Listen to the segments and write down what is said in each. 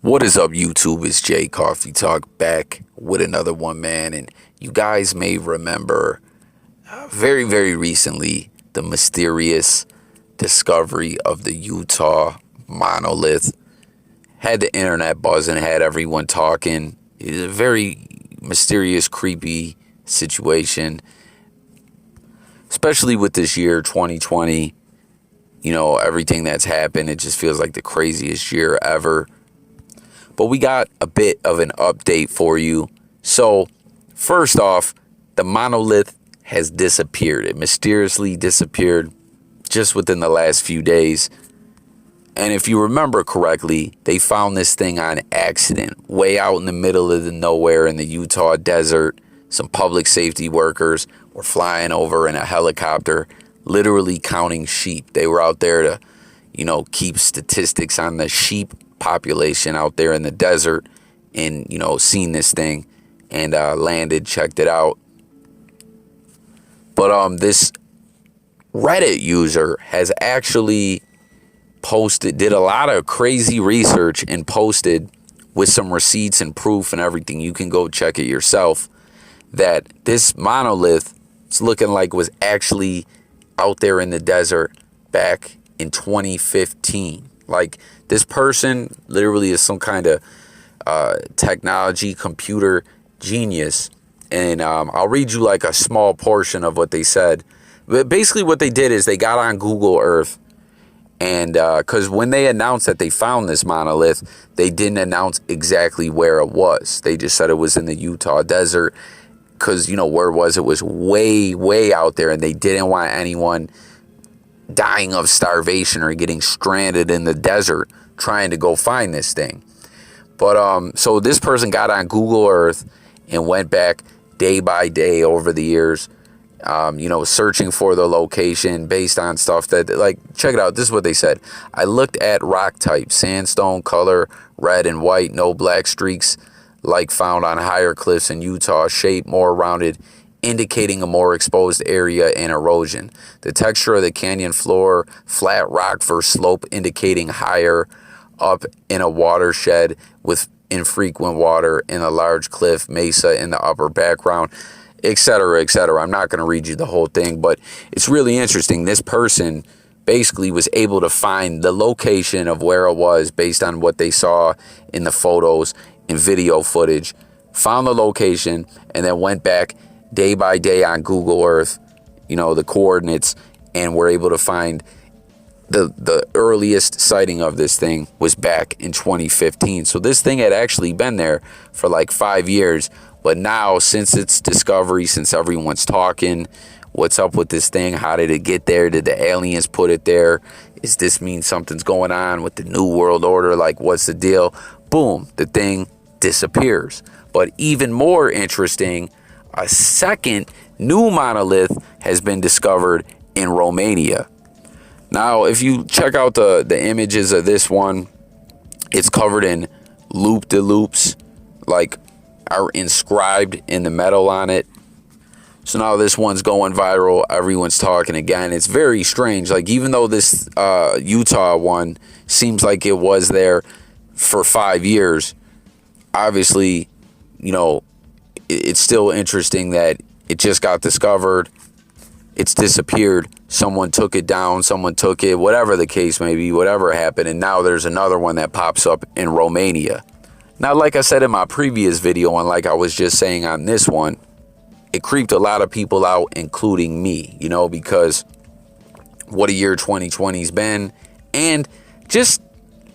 What is up, YouTube? It's Jay Coffee Talk back with another one, man. And you guys may remember very recently the mysterious discovery of the Utah monolith. Had the internet buzzing, had everyone talking. It was a very mysterious, creepy situation, especially with this year, 2020. You know, everything that's happened, it just feels like the craziest year ever. But we got a bit of an update for you. So, first off, the monolith has disappeared. It mysteriously disappeared just within the last few days. And if you remember correctly, they found this thing on accident, way out in the middle of the nowhere in the Utah desert. Some public safety workers were flying over in a helicopter, literally counting sheep. They were out there to, keep statistics on the sheep population out there in the desert, and seen this thing and landed, checked it out. But this Reddit user has actually did a lot of crazy research and posted with some receipts and proof and everything. You can go check it yourself, that this monolith, it's looking like, was actually out there in the desert back in 2015. Like, this person literally is some kind of technology, computer genius. And I'll read you like a small portion of what they said. But basically what they did is they got on Google Earth. And because when they announced that they found this monolith, they didn't announce exactly where it was. They just said it was in the Utah desert. Because, where it was way out there. And they didn't want anyone dying of starvation or getting stranded in the desert trying to go find this thing. But so this person got on Google Earth and went back day by day over the years, searching for the location based on stuff that, like, check it out. This is what they said. I looked at rock type, sandstone color, red and white, no black streaks like found on higher cliffs in Utah, shape more rounded, indicating a more exposed area and erosion. The texture of the canyon floor, flat rock versus slope, indicating higher up in a watershed with infrequent water, in a large cliff mesa in the upper background, etc., etc. I'm not going to read you the whole thing, but it's really interesting. This person basically was able to find the location of where it was based on what they saw in the photos and video footage, found the location, and then went back day by day on Google Earth, the coordinates, and were able to find the earliest sighting of this thing was back in 2015. So this thing had actually been there for like 5 years. But now, since its discovery, since everyone's talking, what's up with this thing? How did it get there? Did the aliens put it there? Does this mean something's going on with the New World Order? Like, what's the deal? Boom, the thing disappears. But even more interesting, a second new monolith has been discovered in Romania. Now, if you check out the images of this one, it's covered in loop-de-loops, like, are inscribed in the metal on it. So now this one's going viral. Everyone's talking again. It's very strange. Like, even though this Utah one seems like it was there for 5 years, obviously, it's still interesting that it just got discovered. It's disappeared. Someone took it down. Someone took it. Whatever the case may be, whatever happened. And now there's another one that pops up in Romania. Now, like I said in my previous video, and like I was just saying on this one, it creeped a lot of people out, including me, because what a year 2020's been. And just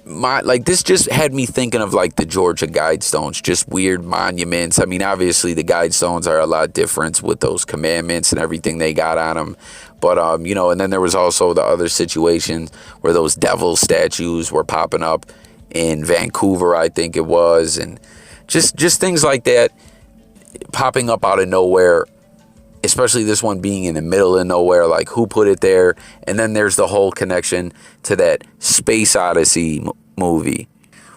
this just had me thinking of like the Georgia Guidestones, just weird monuments. I mean, obviously the Guidestones are a lot different with those commandments and everything they got on them. But, and then there was also the other situations where those devil statues were popping up in Vancouver, I think it was. And just things like that popping up out of nowhere, especially this one being in the middle of nowhere. Like, who put it there? And then there's the whole connection to that Space Odyssey movie,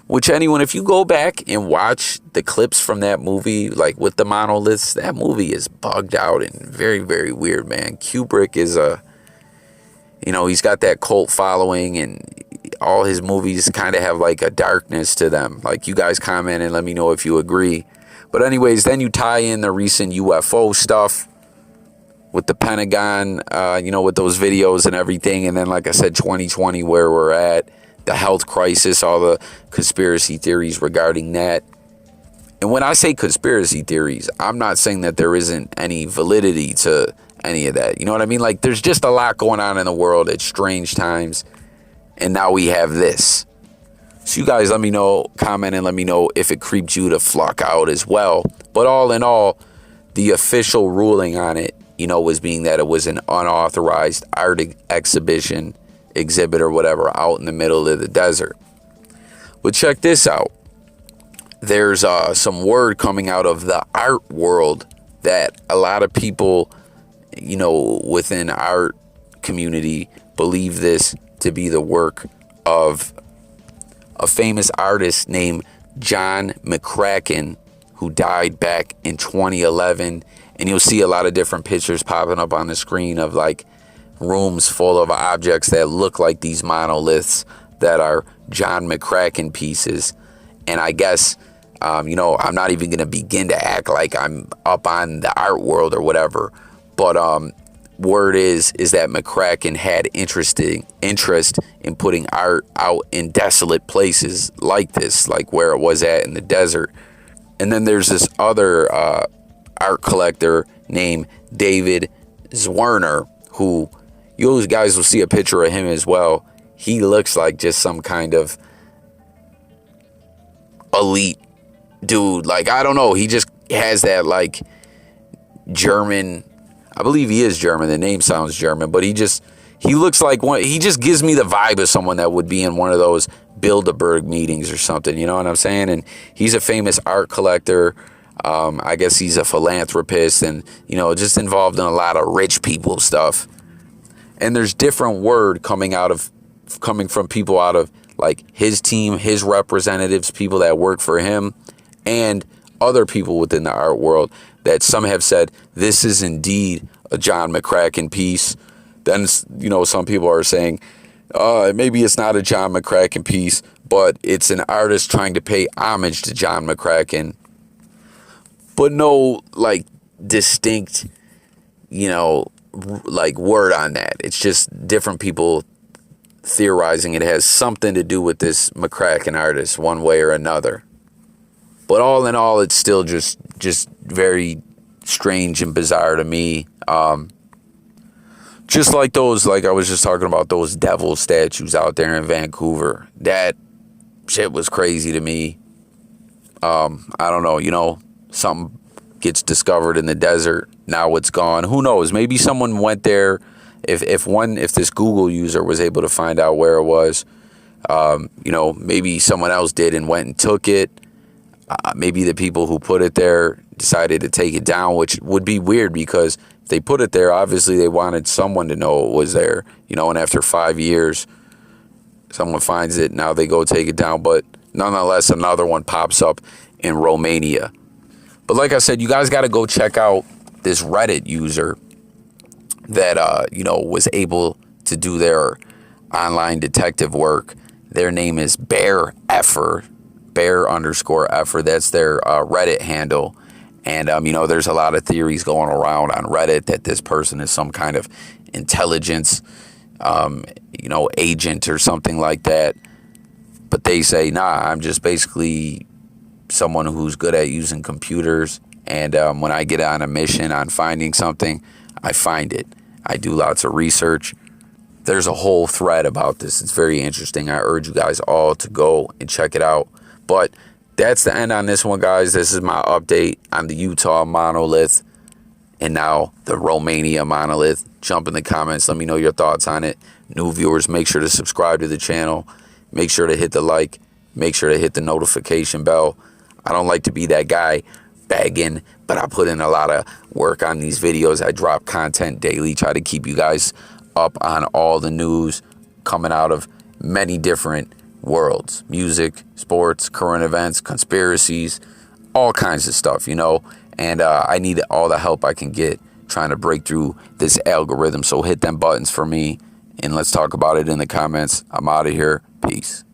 which anyone, if you go back and watch the clips from that movie, like with the monoliths, that movie is bugged out and very weird, man. Kubrick is he's got that cult following, and all his movies kind of have like a darkness to them. Like, you guys comment and let me know if you agree. But anyways, then you tie in the recent UFO stuff with the Pentagon, with those videos and everything. And then, like I said, 2020, where we're at, the health crisis, all the conspiracy theories regarding that. And when I say conspiracy theories, I'm not saying that there isn't any validity to any of that. You know what I mean? Like, there's just a lot going on in the world at strange times. And now we have this. So you guys let me know, comment, and let me know if it creeped you to flock out as well. But all in all, the official ruling on it, was being that it was an unauthorized art exhibition, exhibit, or whatever, out in the middle of the desert. But check this out. There's some word coming out of the art world that a lot of people, within art community believe this to be the work of a famous artist named John McCracken, who died back in 2011. And you'll see a lot of different pictures popping up on the screen of like rooms full of objects that look like these monoliths that are John McCracken pieces. And I guess, I'm not even going to begin to act like I'm up on the art world or whatever. But word is that McCracken had interest in putting art out in desolate places like this, like where it was at in the desert. And then there's this other art collector named David Zwerner, who you guys will see a picture of him as well. He looks like just some kind of elite dude. Like, I don't know. He just has that like German. I believe he is German. The name sounds German, but he looks like one. He just gives me the vibe of someone that would be in one of those Bilderberg meetings or something. You know what I'm saying? And he's a famous art collector. I guess he's a philanthropist and, just involved in a lot of rich people stuff. And there's different word coming from people out of like his team, his representatives, people that work for him, and other people within the art world, that some have said this is indeed a John McCracken piece. Then, some people are saying maybe it's not a John McCracken piece, but it's an artist trying to pay homage to John McCracken. But no, like, distinct, like word on that. It's just different people theorizing it has something to do with this McCracken artist one way or another. But all in all, it's still just very strange and bizarre to me. Just like those, like I was just talking about, those devil statues out there in Vancouver. That shit was crazy to me. I don't know, something gets discovered in the desert. Now it's gone. Who knows? Maybe someone went there. If this Google user was able to find out where it was, maybe someone else did and went and took it. Maybe the people who put it there decided to take it down, which would be weird because if they put it there, obviously they wanted someone to know it was there, and after 5 years, someone finds it, now they go take it down. But nonetheless, another one pops up in Romania. But like I said, you guys got to go check out this Reddit user that, was able to do their online detective work. Their name is Bear _Effer. That's their Reddit handle. And, there's a lot of theories going around on Reddit that this person is some kind of intelligence, agent or something like that. But they say, nah, I'm just basically someone who's good at using computers. And when I get on a mission on finding something, I find it. I do lots of research. There's a whole thread about this. It's very interesting. I urge you guys all to go and check it out. But that's the end on this one, guys. This is my update on the Utah monolith and now the Romania monolith. Jump in the comments. Let me know your thoughts on it. New viewers, make sure to subscribe to the channel. Make sure to hit the like. Make sure to hit the notification bell. I don't like to be that guy begging, but I put in a lot of work on these videos. I drop content daily. Try to keep you guys up on all the news coming out of many different worlds: music, sports, current events, conspiracies, all kinds of stuff, and I need all the help I can get trying to break through this algorithm. So hit them buttons for me and let's talk about it in the comments. I'm out of here. Peace.